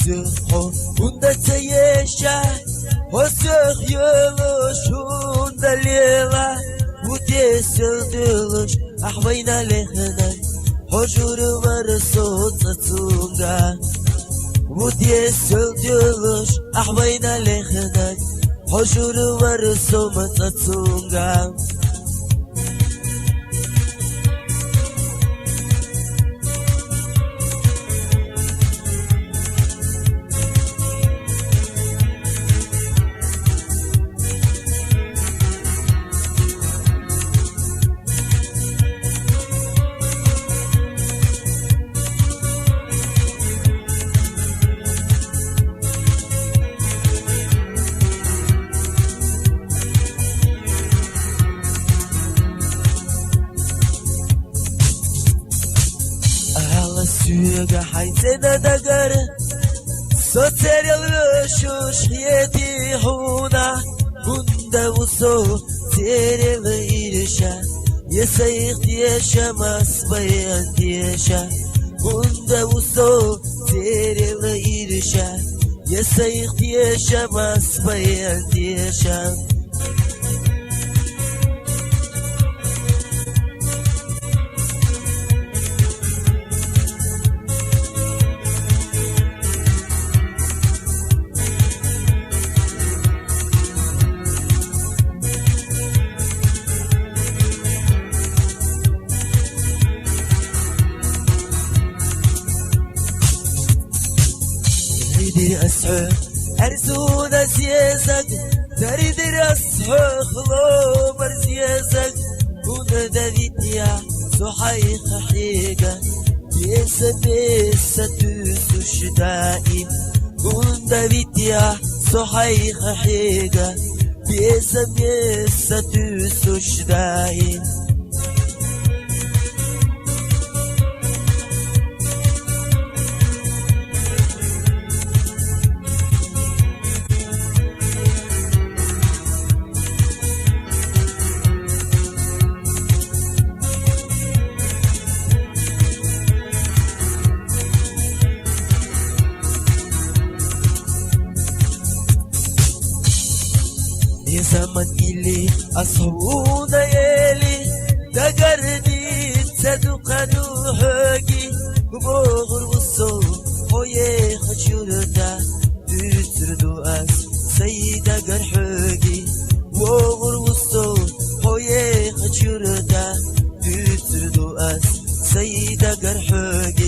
Sırho Bunda teyeşe Hosık yılı Şunda lila Bu desildiliş Ahvayna lehne Hojuru var sotatunga Bu desildiliş Ahvayna lehne Hojuru var sotatunga Süga haytena dagar Soteril şuş yedi huna Bunda uso teril irşa Yesayık yaşamaz bayan yaşa Bunda uso teril irşa Yesayık yaşamaz bayan yaşa تريد أسحق أرزونا سياسك تريد أسحق خلو مرسياسك كنا دافيتيا صحيح حقيقة بيسا بيسا تسوش دائم كنا دافيتيا صحيح حقيقة بيسا بيسا تسوش دائم يا زمن إلي أصحونا يلي دقرني تصدقنو حقي بغر وصو هوي خجولتا تتردو أس سيدا قرحقي بغر وصو هوي خجولتا تتردو أس سيدا قرحقي